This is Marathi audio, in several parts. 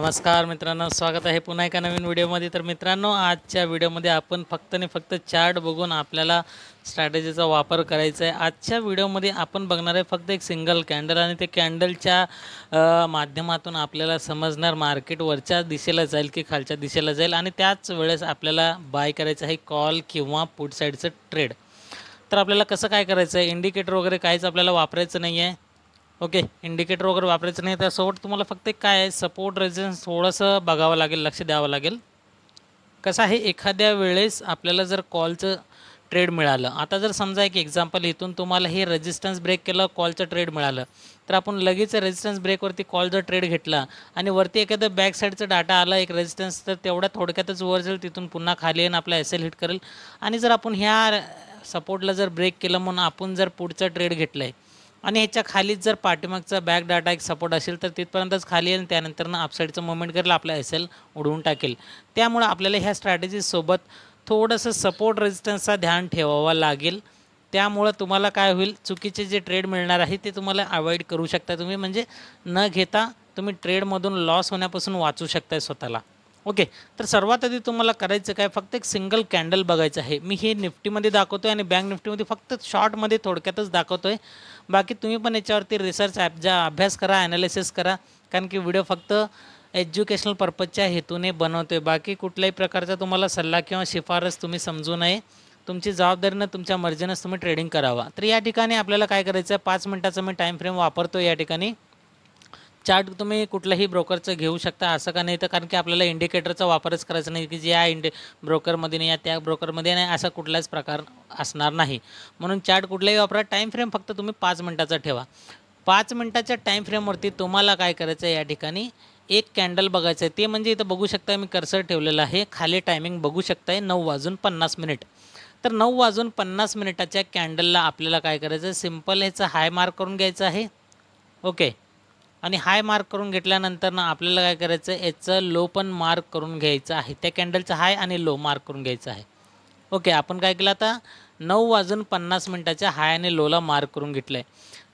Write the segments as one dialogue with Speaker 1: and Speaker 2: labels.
Speaker 1: नमस्कार मित्रांनो, स्वागत आहे पुन्हा एका नवीन व्हिडिओमध्ये. तर मित्रांनो, आजच्या व्हिडिओमध्ये आपण फक्त आणि फक्त चार्ट बघून आपल्याला स्ट्रॅटेजीचा वापर करायचा आहे. आजच्या व्हिडिओमध्ये आपण बघणार आहे फक्त एक सिंगल कॅन्डल आणि ते कॅन्डलच्या माध्यमातून आपल्याला समजणार मार्केट वरच्या दिशेला जाईल की खालच्या दिशेला जाईल आणि त्याच वेळेस आपल्याला बाय करायचं आहे कॉल किंवा पुट साईडचं ट्रेड. तर आपल्याला कसं काय करायचं आहे, इंडिकेटर वगैरे काहीच आपल्याला वापरायचं नाही आहे. ओके, इंडिकेटर वगैरे वापरायचं नाही. त्यासोबत तुम्हाला फक्त एक काय आहे, सपोर्ट रेझिस्टन्स थोडंसं बघावं लागेल, लक्ष द्यावं लागेल. कसं आहे, एखाद्या वेळेस आपल्याला जर कॉलचं ट्रेड मिळालं, आता जर समजा एक एक्झाम्पल इथून तुम्हाला हे रेझिस्टन्स ब्रेक केलं, कॉलचं ट्रेड मिळालं, तर आपण लगेच रेझिस्टन्स ब्रेकवरती कॉलचा ट्रेड घेतला आणि वरती एखादं बॅक साईडचा डाटा आला एक रेझिस्टन्स, तर तेवढ्या थोडक्यातच वर जाईल, तिथून पुन्हा खाली येऊन आपला एस एल हिट करेल. आणि जर आपण ह्या सपोर्टला जर ब्रेक केलं म्हणून आपण जर पुढचं ट्रेड घेतलं आहे आणि ह्याच्या खालीच जर पाठीमागचा बॅक डाटा एक सपोर्ट असेल तर तिथपर्यंतच खाली येईल, त्यानंतर अपसाईडचं मुवमेंट करेल, आपला एस एल उडवून टाकेल. त्यामुळं आपल्याला ह्या स्ट्रॅटेजीसोबत थोडंसं सपोर्ट रेजिस्टन्सचा ध्यान ठेवावा लागेल. त्यामुळं तुम्हाला काय होईल, चुकीचे जे ट्रेड मिळणार आहे ते तुम्हाला अवॉइड करू शकता तुम्ही, म्हणजे न घेता तुम्ही ट्रेडमधून लॉस होण्यापासून वाचू शकताय स्वतःला. ओके, तर सर्वात आधी तुम्हाला करायचं काय, फक्त एक सिंगल कॅन्डल बघायचं आहे. मी हे निफ्टीमध्ये दाखवतो आहे आणि बँक निफ्टीमध्ये फक्त शॉर्टमध्ये थोडक्यातच दाखवतो आहे. बाकी तुम्ही पण याच्यावरती रिसर्च अभ्यास करा, ॲनालिसिस करा, कारण की व्हिडिओ फक्त एज्युकेशनल पर्पजच्या हेतूने बनवतो आहे. बाकी कुठल्याही प्रकारचा तुम्हाला सल्ला किंवा शिफारस तुम्ही समजू नये. तुमची जबाबदारीनं तुमच्या मर्जीनंच तुम्ही ट्रेडिंग करावा. तर या ठिकाणी आपल्याला काय करायचं आहे, 5 मिनिटाचा मी टाईम फ्रेम वापरतो. या ठिकाणी चार्ट तुम्ही कुठल्याही ब्रोकरचं घेऊ शकता, असं का नाही, तर कारण की आपल्याला इंडिकेटरचा वापरच करायचा नाही की जे या ब्रोकरमध्ये नाही या त्या ब्रोकरमध्ये नाही, असा कुठलाच प्रकार असणार नाही. म्हणून चार्ट कुठलाही वापरा, टाईम फ्रेम फक्त तुम्ही 5 मिनिटाचा ठेवा. 5 मिनिटाच्या टाईम फ्रेमवरती तुम्हाला काय करायचं आहे, या ठिकाणी एक कॅन्डल बघायचं आहे. ते म्हणजे इथं बघू शकता, मी कर्सर ठेवलेलं आहे, खाली टायमिंग बघू शकताय 9:50. तर 9:50 कॅन्डलला आपल्याला काय करायचं आहे, सिम्पल ह्याचं हाय मार्क करून घ्यायचं आहे. ओके, आणि हाय मार्क करून घेतल्यानंतर ना आपल्याला काय करायचं आहे, याचं लो पण मार्क करून घ्यायचं आहे. त्या कॅन्डलचं हाय आणि लो मार्क करून घ्यायचं आहे. ओके, आपण काय केलं, आता 9:50 हाय आणि लोला मार्क करून घेतलं आहे.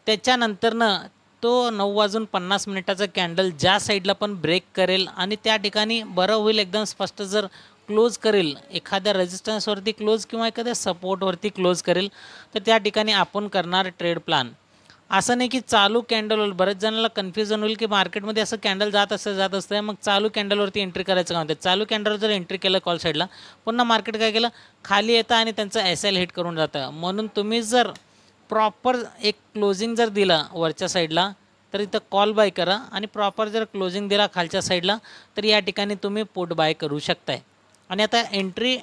Speaker 1: त्याच्यानंतरनं तो 9:50 कॅन्डल ज्या साईडला पण ब्रेक करेल आणि त्या ठिकाणी बरं होईल, एकदम स्पष्ट जर क्लोज करेल, एखाद्या रेजिस्टन्सवरती क्लोज किंवा एखाद्या सपोर्टवरती क्लोज करेल, तर त्या ठिकाणी आपण करणार ट्रेड प्लॅन. असं नाही की चालू कॅन्डलवर, बरेच जणांना कन्फ्युजन होईल की मार्केटमध्ये असं कॅन्डल जात असतं, मग चालू कॅन्डलवरती एंट्री करायचं का म्हणते. चालू कॅन्डलवर जर एंट्री केलं कॉल साईडला, पुन्हा मार्केट काय केलं, खाली येतं आणि त्यांचं एस एल हिट करून जातं. म्हणून तुम्ही जर प्रॉपर एक क्लोजिंग जर दिला वरच्या साईडला, तर इथं कॉल बाय करा, आणि प्रॉपर जर क्लोजिंग दिला खालच्या साईडला, तर या ठिकाणी तुम्ही पुट बाय करू शकताय. आणि आता एंट्री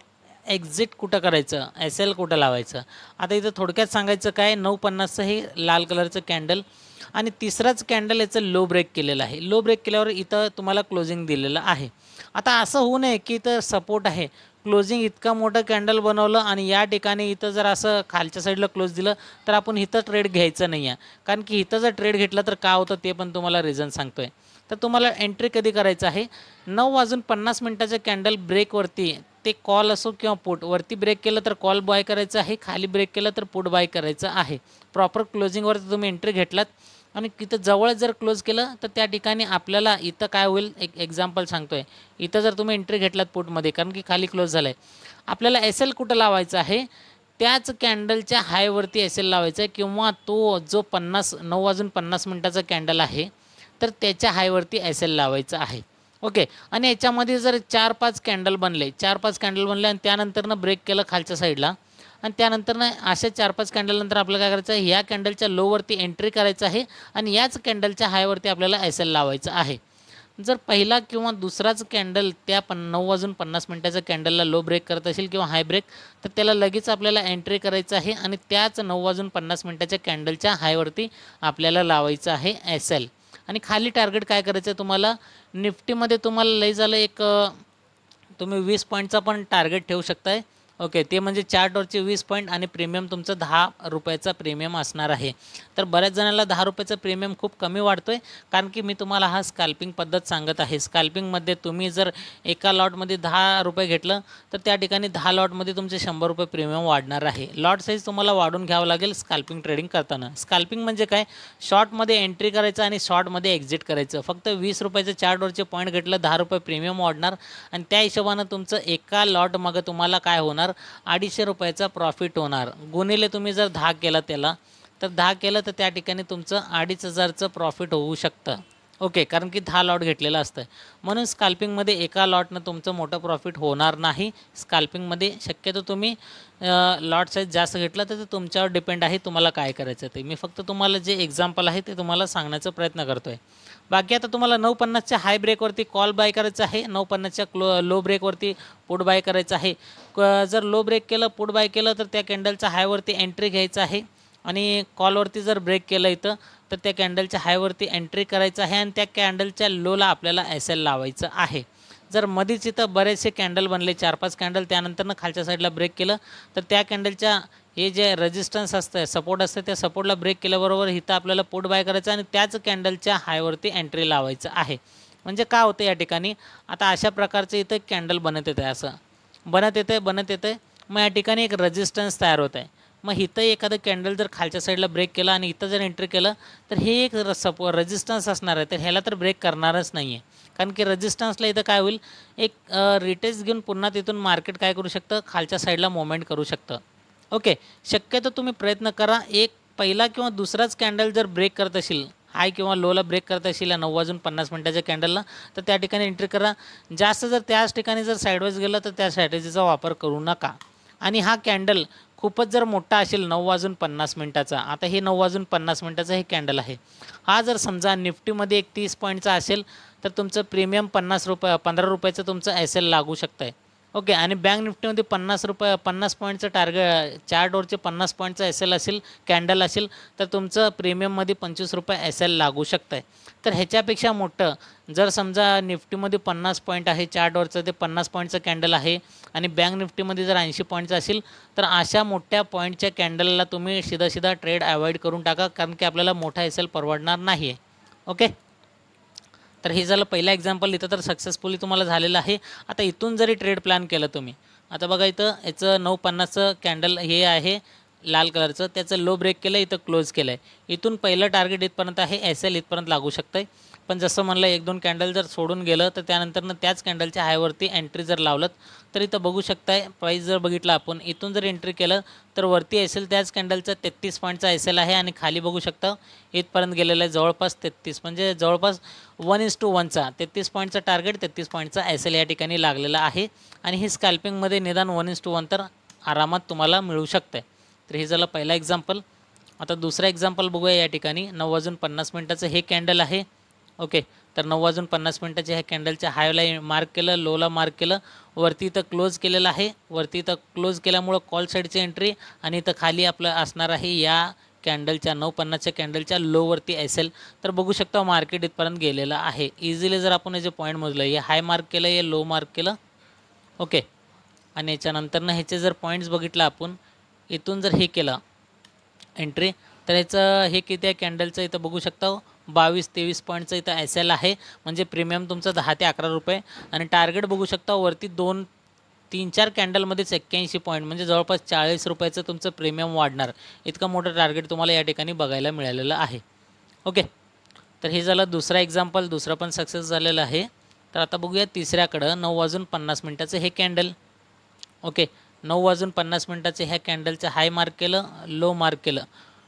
Speaker 1: एक्झिट कुठं करायचं, एस एल कुठं लावायचं. आता इथं थोडक्यात सांगायचं काय, 9:50 हे लाल कलरचं कॅन्डल आणि तिसराच कॅन्डल याचं लो ब्रेक केलेलं आहे. लो ब्रेक केल्यावर इथं तुम्हाला क्लोजिंग दिलेलं आहे. आता असं होऊ नये की इथं सपोर्ट आहे, क्लोजिंग इतका मोठं कॅन्डल बनवलं आणि या ठिकाणी इथं जर असं खालच्या साईडला क्लोज दिलं, तर आपण इथं ट्रेड घ्यायचं नाही आहे. कारण की इथं जर ट्रेड घेतला तर काय होतं ते पण तुम्हाला रिझन सांगतो आहे. तर तुम्हाला एंट्री कधी करायचं आहे, 9:50 कॅन्डल ब्रेकवरती, ते कॉल असो किंवा पुट, वरती ब्रेक केलं तर कॉल बाय करायचं आहे, खाली ब्रेक केलं तर पुट बाय करायचं आहे. प्रॉपर क्लोजिंगवरती तुम्ही एंट्री घेतलात आणि तिथं जवळ जर क्लोज केलं, तर त्या ठिकाणी आपल्याला इथं काय होईल, एक एक्झाम्पल सांगतो आहे. इथं जर तुम्ही एंट्री घेतलात पुटमध्ये, कारण की खाली क्लोज झालं आहे, आपल्याला एस एल कुठं लावायचं आहे, त्याच कॅन्डलच्या हायवरती एस एल लावायचं आहे, किंवा तो जो 9:50 कॅन्डल आहे तर त्याच्या हायवरती एस एल लावायचं आहे. ओके, आणि याच्यामध्ये जर 4-5 कॅन्डल बनले आणि त्यानंतरनं ब्रेक केलं खालच्या साईडला, आणि त्यानंतरनं अशा 4-5 कॅन्डलनंतर आपल्याला काय करायचं आहे, ह्या कॅन्डलच्या लोवरती एंट्री करायचं आहे आणि याच कॅन्डलच्या हायवरती आपल्याला एस एल लावायचं आहे. जर पहिला किंवा दुसराच कॅन्डल त्या 9:50 कॅन्डलला लो ब्रेक करत असेल किंवा हाय ब्रेक, तर त्याला लगेच आपल्याला एंट्री करायचं आहे आणि त्याच 9:50 कॅन्डलच्या हायवरती आपल्याला लावायचं आहे एस एल. आणि खाली टार्गेट काय करायचं आहे तुम्हाला, निफ्टीमध्ये तुम्हाला लई झालं एक तुम्ही 20 पॉईंटचा पण टार्गेट ठेवू शकताय. ओके, ते म्हणजे चार्टवरचे 20 पॉईंट आणि प्रीमियम तुमचं 10 रुपयाचा प्रीमियम असणार आहे. तर बऱ्याच जणांना 10 रुपयाचा प्रीमियम खूप कमी वाटतो आहे, कारण की मी तुम्हाला हा स्कॅल्पिंग पद्धत सांगत आहे. स्कॅल्पिंगमध्ये तुम्ही जर एका लॉटमध्ये 10 रुपये घेतलं तर त्या ठिकाणी 10 लॉटमध्ये तुमचे 100 रुपये प्रीमियम वाढणार आहे. लॉट साईज तुम्हाला वाढून घ्यावं लागेल स्कॅल्पिंग ट्रेडिंग करताना. स्कॅल्पिंग म्हणजे काय, शॉर्टमध्ये एंट्री करायचं आणि शॉर्टमध्ये एक्झिट करायचं. फक्त 20 रुपयाचं चार्टवरचे पॉईंट घेतलं, 10 रुपये प्रीमियम वाढणार आणि त्या हिशोबानं तुमचं एका लॉट मग तुम्हाला काय होणार, 250 रुपयाचा प्रॉफिट होणार. गुणिले तुम्ही जर 10 केलं त्याला, तर 10 केलं तर त्या ठिकाणी तुमचं 2500चं प्रॉफिट होऊ शकतं. ओके, कारण की 10 लॉट घेतलेलं असतं. म्हणून स्कॅल्पिंगमध्ये एका लॉटनं तुमचं मोठं प्रॉफिट होणार नाही. स्कॅल्पिंगमध्ये शक्यतो तुम्ही लॉट साईज जास्त घेतला तर ते तुमच्यावर डिपेंड आहे, तुम्हाला काय करायचं ते. मी फक्त तुम्हाला जे एक्झाम्पल आहे ते तुम्हाला सांगण्याचा प्रयत्न करतो आहे. बाकी आता तुम्हाला 950च्या हाय ब्रेकवरती कॉल बाय करायचं आहे, 950च्या लो ब्रेकवरती पुट बाय करायचं आहे. जर लो ब्रेक केलं, पुट बाय केलं तर त्या कॅन्डलच्या हायवरती एंट्री घ्यायचं आहे आणि कॉलवरती जर ब्रेक केलं इथं तर त्या कॅन्डलच्या हायवरती एंट्री करायचं आहे आणि त्या कॅन्डलच्या लोला आपल्याला SL लावायचं आहे. जर मध्येच इथं बरेचसे कॅन्डल बनले, 4-5 कॅन्डल, त्यानंतरनं खालच्या साईडला ब्रेक केलं तर त्या कॅन्डलच्या हे जे रेजिस्टन्स असतं, सपोर्ट असतं, त्या सपोर्टला ब्रेक केल्याबरोबर इथं आपल्याला पुट बाय करायचं आणि त्याच कॅन्डलच्या हायवरती एंट्री लावायचं आहे. म्हणजे काय होतं या ठिकाणी, आता अशा प्रकारचं इथं कॅन्डल बनत येतं, असं बनत येतं. मग या ठिकाणी एक रेजिस्टन्स तयार होत आहे. मग इथं एखादं कॅन्डल जर खालच्या साईडला ब्रेक केला आणि इथं जर एंट्री केलं तर हे एक रेजिस्टन्स असणार आहे, तर ह्याला तर ब्रेक करणारच नाही आहे. कारण की रेजिस्टन्सला इथं काय होईल, एक रिटेस्ट घेऊन पुन्हा तिथून मार्केट काय करू शकतं, खालच्या साईडला मोमेंट करू शकतं. ओके, शक्यतो तुम्ही प्रयत्न करा, एक पहिला किंवा दुसराच कॅन्डल जर ब्रेक करत असेल, हाय किंवा लोला ब्रेक करत असेल या 9:50 कॅन्डलला, तर त्या ठिकाणी एंट्री करा. जास्त जर त्याच ठिकाणी जर साईडवाईज गेलं तर त्या स्ट्रॅटेजीचा वापर करू नका. आणि हा कॅन्डल खूपच जर मोठा असेल 9:50, आता हे 9:50 हे कॅन्डल आहे. हा जर समजा निफ्टीमध्ये एक 30 पॉईंटचा असेल तर तुमचं प्रीमियम 15 रुपयाचं तुमचं SL लागू शकतं आहे. ओके, आणि बँक निफ्टीमध्ये 50 पॉईंटचं टार्गेट, चार्टवरचे 50 पॉईंटचं SL असेल, कॅन्डल असेल तर तुमचं प्रीमियममध्ये 25 रुपये SL लागू शकतं आहे. तर ह्याच्यापेक्षा मोठं जर समजा निफ्टीमध्ये 50 पॉईंट आहे, चार्टवरचं ते 50 पॉईंटचं कॅन्डल आहे आणि बँक निफ्टीमध्ये जर 80 पॉईंटचं असेल तर अशा मोठ्या पॉईंटच्या कॅन्डलला तुम्ही सीधा ट्रेड अवॉइड करून टाका, कारण की आपल्याला मोठा SL परवडणार नाही आहे. ओके, तर हे झालं पहिला एक्झाम्पल. इथं तर सक्सेसफुली तुम्हाला झालेलं आहे. आता इथून जरी ट्रेड प्लॅन केलं तुम्ही, आता बघा इथं याचं 9:50चं कॅन्डल हे आहे लाल कलरचं, त्याचं लो ब्रेक केलं, इथं क्लोज केलं आहे. इथून पहिलं टार्गेट इथपर्यंत आहे, SL इथपर्यंत लागू शकतं आहे. पण जसं म्हणलं 1-2 कॅन्डल जर सोडून गेलं तर त्यानंतरनं त्याच कॅन्डलच्या हायवरती एंट्री जर लावलं तर इथं बघू शकताय, प्राईस जर बघितलं आपण, इथून जर एंट्री केलं तर वरती SL त्याच कॅन्डलचा 33 पॉईंटचा SL आहे आणि खाली बघू शकता इथपर्यंत गेलेलं आहे जवळपास 33, म्हणजे जवळपास 1:1चा 33 पॉईंटचा टार्गेट, 33 पॉईंटचा SL या ठिकाणी लागलेला आहे. आणि ही स्कॅल्पिंगमध्ये निदान 1:1 तर आरामात तुम्हाला मिळू शकतं आहे. तर हे झालं पहिला एक्झाम्पल. आता दुसरा एक्झाम्पल बघूया. या ठिकाणी 9:50 हे कॅन्डल आहे. ओके, तर 9:50 ह्या कॅन्डलच्या हायला मार्क केलं, लोला मार्क केलं, वरती इथं क्लोज केलेलं आहे. वरती इथं क्लोज केल्यामुळं कॉल साईडची एंट्री आणि इथं खाली आपलं असणार आहे या कॅन्डलच्या 9:50च्या कॅन्डलच्या लोवरती SL. तर बघू शकता मार्केट इथपर्यंत गेलेलं आहे. इझिली जर आपण हे जे पॉईंट मोजलं, हे हाय मार्क केलं, हे लो मार्क केलं. ओके, आणि याच्यानंतरनं ह्याचे जर पॉईंट्स बघितलं आपण, इथून जर हे केलं एंट्री तर ह्याचं हे किती आहे कॅन्डलचं इथं बघू शकता, 22-23 पॉईंटचं इथं SL आहे. म्हणजे प्रीमियम तुमचं 10 ते 11 रुपये आणि टार्गेट बघू शकता वरती 2-3-4 कॅन्डलमध्येच 81 पॉईंट, म्हणजे जवळपास 40 रुपयाचं तुमचं प्रीमियम वाढणार. इतकं मोठं टार्गेट तुम्हाला या ठिकाणी बघायला मिळालेलं आहे. ओके, तर हे झालं दुसरा एक्झाम्पल, दुसरं पण सक्सेस झालेलं आहे. तर आता बघूया तिसऱ्याकडं 9:50 हे कॅन्डल. ओके, 9:50 ह्या कॅन्डलचं हाय मार्क केलं, लो मार्क केलं,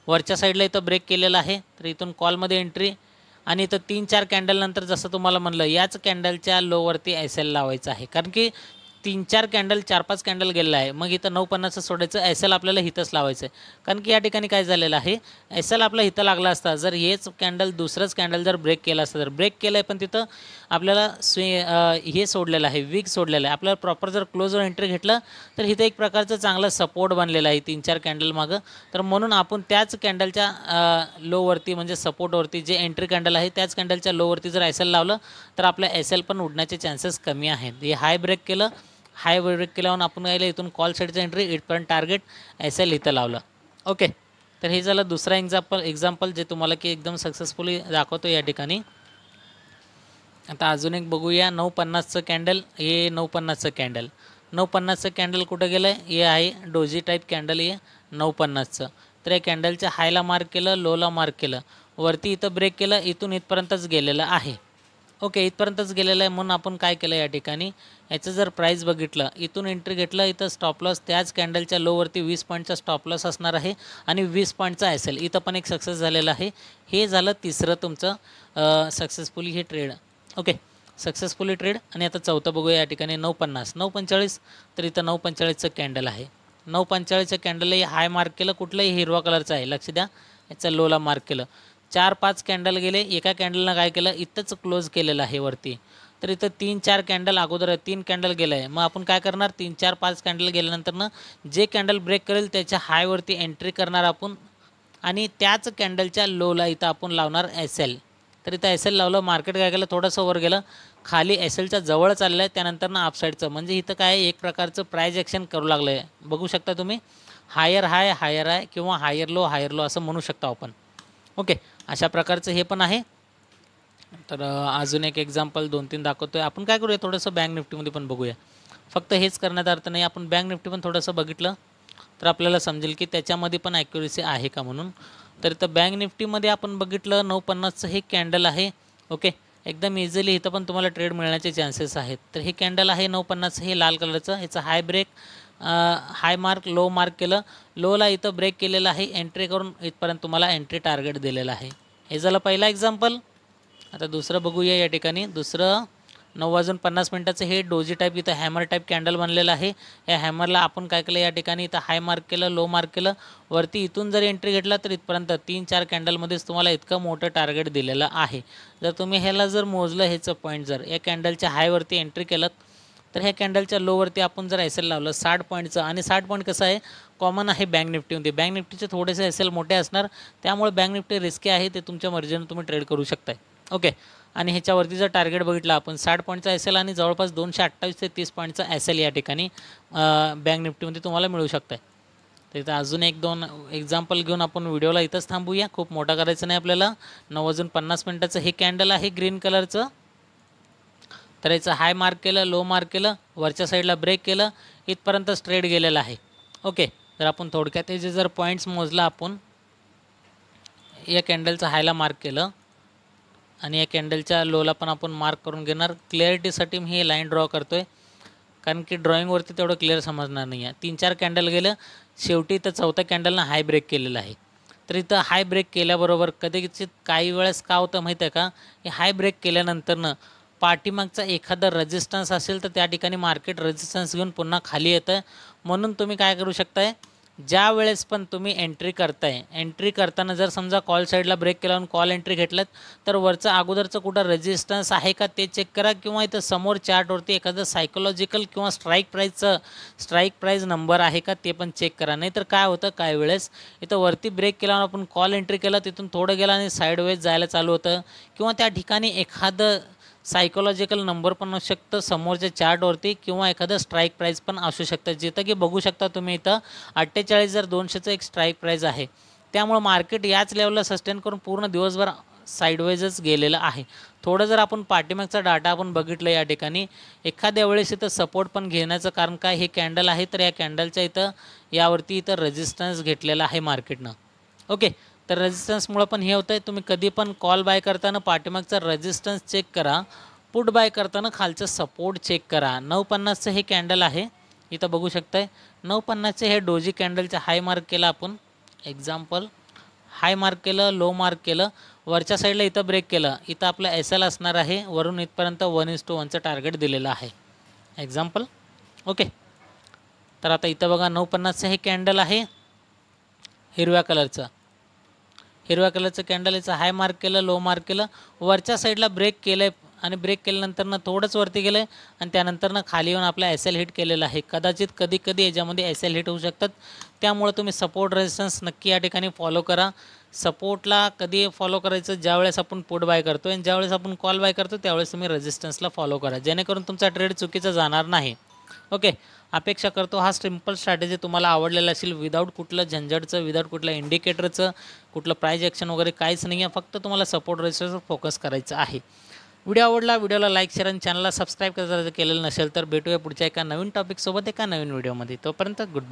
Speaker 1: वरच्या साईडला इथं ब्रेक केलेलं आहे. तर इथून कॉलमध्ये एंट्री आणि इथं 3-4 कॅन्डल नंतर जसं तुम्हाला म्हणलं याच कॅन्डलच्या लोवरती SL लावायचं आहे. कारण की 3-4 कॅन्डल, 4-5 कॅन्डल गेलेलं आहे. मग इथं 9:50 सोडायचं, SL आपल्याला इथंच लावायचं आहे. कारण की या ठिकाणी काय झालेलं आहे, SL आपला इथं लागला असता जर हेच कॅन्डल दुसरंच कॅन्डल जर ब्रेक केलं असतं, तर ब्रेक केलं आहे पण तिथं आपल्याला हे सोडलेलं आहे, वीक सोडलेलं आहे. आपल्याला प्रॉपर जर क्लोजवर एंट्री घेतलं तर इथं एक प्रकारचं चांगलं सपोर्ट बनलेलं आहे 3-4 कॅन्डल मागं. तर म्हणून आपण त्याच कॅन्डलच्या लोवरती, म्हणजे सपोर्टवरती जे एंट्री कॅन्डल आहे त्याच कॅन्डलच्या लोवरती जर SL लावलं तर आपल्या SL पण उडण्याचे चान्सेस कमी आहेत. हे हाय ब्रेक केलं, हाय ब्रेक केल्यावर आपण यायला इथून कॉल साईडचं एंट्री इथपर्यंत टार्गेट SL इथं लावलं. ओके, तर हे झालं दुसरा एक्झाम्पल जे तुम्हाला की एकदम सक्सेसफुली दाखवतो या ठिकाणी. आता अजून एक बघूया 950चं कॅन्डल. हे 950चं कॅन्डल, 950चं कॅन्डल कुठं गेलं आहे? हे आहे डोजी टाईप कॅन्डल आहे 950चं. तर या कॅन्डलच्या हायला मार्क केलं, लोला मार्क केलं, वरती इथं ब्रेक केलं, इथून इथपर्यंतच गेलेलं आहे. ओके, इथपर्यंतच गेलेलं आहे. म्हणून आपण काय केलं या ठिकाणी, याचं जर प्राईस बघितलं, इथून एंट्री घेतलं, इथं स्टॉप लॉस त्याच कॅन्डलच्या लोवरती 20 पॉईंटचा स्टॉप लॉस असणार आहे आणि 20 पॉईंटचा असेल. इथं पण एक सक्सेस झालेलं आहे. हे झालं तिसरं तुमचं सक्सेसफुली हे ट्रेड. Okay, successfully trade. आणि आता चौथं बघूया या ठिकाणी 950, 945. तर इथं 945चं कॅन्डल आहे. 945चं कॅन्डलही हाय मार्क केलं, कुठलंही हिरवा कलरचं आहे, लक्ष द्या. याचं लोला मार्क केलं, 4-5 कॅन्डल गेले. एका कॅन्डलनं काय केलं, इथंच क्लोज केलेलं आहे वरती. तर इथं 3-4 कॅन्डल अगोदर 3 कॅन्डल गेलं आहे. मग आपण काय करणार, 3-4-5 कॅन्डल गेल्यानंतरनं जे कॅन्डल ब्रेक करेल त्याच्या हायवरती एंट्री करणार आपण आणि त्याच कॅन्डलच्या लोला इथं आपण लावणार SL. तर इथं SL लावलं. मार्केट काय केलं, थोडंसं वर गेलं, खाली SLच्या जवळ चाललं आहे, त्यानंतरनं अपसाईडचं. म्हणजे इथं काय एक प्रकारचं प्राईज ॲक्शन करू लागलं आहे. बघू शकता तुम्ही, हायर हाय हायर आहे किंवा हायर लो असं म्हणू शकता आपण. ओके, अशा प्रकारचं हे पण आहे. तर अजून एक एक्झाम्पल 2-3 दाखवतो आहे. आपण काय करूया, थोडंसं बँक निफ्टीमध्ये पण बघूया. फक्त हेच करण्यात अर्थ नाही, आपण बँक निफ्टी पण थोडंसं बघितलं तर आपल्याला समजेल की त्याच्यामध्ये पण ॲक्युरेसी आहे का म्हणून. तर इथं बँक निफ्टीमध्ये आपण बघितलं 950चं हे कॅन्डल आहे. ओके, एकदम इझिली इथं पण तुम्हाला ट्रेड मिळण्याचे चान्सेस आहेत. तर हे कॅन्डल आहे 950, हे लाल कलरचं. ह्याचं हाय ब्रेक, हाय मार्क, लो मार्क केलं, लोला इथं ब्रेक केलेलं आहे, एंट्री करून इथपर्यंत तुम्हाला एंट्री टार्गेट दिलेलं आहे. हे झालं पहिला एक्झाम्पल. आता दुसरं बघूया या ठिकाणी. दुसरं 9:50 हे डोजी टाईप इथं हॅमर टाईप कॅन्डल बनलेलं आहे. या हॅमरला आपण काय केलं या ठिकाणी, इथं हाय मार्क केलं, लो मार्क केलं, वरती इथून जर एंट्री घेतला तर इथपर्यंत 3-4 कॅन्डलमध्येच तुम्हाला इतकं मोठं टार्गेट दिलेलं आहे. जर तुम्ही ह्याला जर मोजलं, ह्याचं पॉईंट जर या कॅन्डलच्या हायवरती एंट्री केलं तर ह्या कॅन्डलच्या लोवरती आपण जर SL लावलं 60 पॉईंटचं, आणि 60 पॉईंट कसं आहे, कॉमन आहे बँक निफ्टीमध्ये. बँक निफ्टीचे थोडेसे SL मोठे असणार, त्यामुळे बँक निफ्टी रिस्की आहे, ते तुमच्या मर्जीनं तुम्ही ट्रेड करू शकताय. ओके, आणि ह्याच्यावरती जर टार्गेट बघितलं आपण 60 पॉईंटचा SL आणि जवळपास 228 ते 30 पॉईंटचा SL या ठिकाणी बँक निफ्टीमध्ये तुम्हाला मिळू शकतं आहे. तर इथं अजून 1-2 एक्झाम्पल घेऊन आपण व्हिडिओला इथंच थांबूया. खूप मोठा करायचं नाही आपल्याला. 9:50 हे कॅन्डल आहे ग्रीन कलरचं. तर याचं हाय मार्क केलं, लो मार्क केलं, वरच्या साईडला ब्रेक केलं, इथपर्यंत स्ट्रेट गेलेलं आहे. ओके, तर आपण थोडक्यात हे जे जर पॉईंट्स मोजला आपण, या कॅन्डलचं हायला मार्क केलं आणि या कॅन्डलच्या लोला पण आपण मार्क करून घेणार. क्लिअरिटीसाठी मी हे लाईन ड्रॉ करतो आहे, कारण की ड्रॉईंगवरती तेवढं क्लिअर समजणार नाही आहे. 3-4 कॅन्डल गेलं, शेवटी इथं चौथ्या कॅन्डलनं हाय ब्रेक केलेलं आहे. तर इथं हाय ब्रेक केल्याबरोबर कदाचित काही वेळेस का होतं माहीत आहे का, हे हाय ब्रेक केल्यानंतरनं पाठीमागचा एखादा रेजिस्टन्स असेल तर त्या ठिकाणी मार्केट रेजिस्टन्स घेऊन पुन्हा खाली येतं. म्हणून तुम्ही काय करू शकताय, ज्या वेळेस पण तुम्ही एंट्री करताय, एंट्री करताना जर समजा कॉल साईडला ब्रेक केला आणि कॉल एंट्री घेतलात तर वरचं अगोदरचं कुठं रेजिस्टन्स आहे का ते चेक करा, किंवा इथं समोर चार्टवरती एखादं सायकोलॉजिकल किंवा स्ट्राईक प्राईज नंबर आहे का ते पण चेक करा. नाही तर काय होतं, काही वेळेस इथं वरती ब्रेक केल्यावर आपण कॉल एंट्री केला, तिथून थोडं गेला आणि साईडवेज जायला चालू होतं, किंवा त्या ठिकाणी एखादं सायकोलॉजिकल नंबर पण असू शकतं समोरच्या चार्टवरती, किंवा एखादं स्ट्राईक प्राईज पण असू शकतं. जिथं की बघू शकता तुम्ही इथं 48,200चं एक स्ट्राईक प्राईज आहे. त्यामुळे मार्केट याच लेवलला सस्टेन करून पूर्ण दिवसभर साईडवेजच गेलेलं आहे. थोडं जर आपण पाठीमागचा डाटा आपण बघितलं या ठिकाणी, एखाद्या वेळेस इथं सपोर्ट पण घेण्याचं कारण काय, हे कॅन्डल आहे, तर या कॅन्डलच्या इथं यावरती इथं रेजिस्टन्स घेतलेला आहे मार्केटनं. ओके, तर रेजिस्टन्समुळं पण हे होतं आहे. तुम्ही कधी पण कॉल बाय करताना पाठीमागचा रेजिस्टन्स चेक करा, पुट बाय करताना खालचं सपोर्ट चेक करा. 950चं हे कॅन्डल आहे, इथं बघू शकताय. 950चे हे डोजी कॅन्डलचं हाय मार्क केलं आपण. एक्झाम्पल, हाय मार्क केलं, लो मार्क केलं, वरच्या साईडला इथं ब्रेक केलं, इथं आपलं SL असणार आहे, वरून इथपर्यंत 1:1चं टार्गेट दिलेलं आहे. एक्झाम्पल. ओके, तर आता इथं बघा 950चं हे कॅन्डल आहे हिरव्या कलरचं. हिरव्या कलरचं कॅन्डल, याचं हाय मार्क केलं, लो मार्क केलं, वरच्या साईडला ब्रेक केलं आहे, आणि ब्रेक केल्यानंतरनं थोडंच वरती गेलं आहे, आणि त्यानंतरनं खाली येऊन आपला SL हिट केलेला आहे. कदाचित कधी याच्यामध्ये SL हिट होऊ शकतात. त्यामुळे तुम्ही सपोर्ट रेजिस्टन्स नक्की या ठिकाणी फॉलो करा. सपोर्टला कधी फॉलो करायचं, ज्यावेळेस आपण पुट बाय करतो, आणि ज्यावेळेस आपण कॉल बाय करतो त्यावेळेस तुम्ही रेजिस्टन्सला फॉलो करा, जेणेकरून तुमचा ट्रेड चुकीचा जाणार नाही. ओके, अपेक्षा करतो हा सिंपल स्ट्रॅटेजी तुम्हाला आवडलेला असेल. विदाऊट कुठलं झंझटचं, विदाऊट कुठलं इंडिकेटरचं, कुठलं प्राइस ॲक्शन वगैरे काहीच नाही आहे. फक्त तुम्हाला सपोर्ट रेसिस्टन्सवर फोकस करायचं आहे. व्हिडिओ आवडला, व्हिडिओला लाईक, शेअर आणि चॅनलला सबस्क्राईब करायचं केलेलं नसेल तर भेटूया पुढच्या एका नवीन टॉपिकसोबत एका नवीन व्हिडिओमध्ये. तोपर्यंत गुड बाय.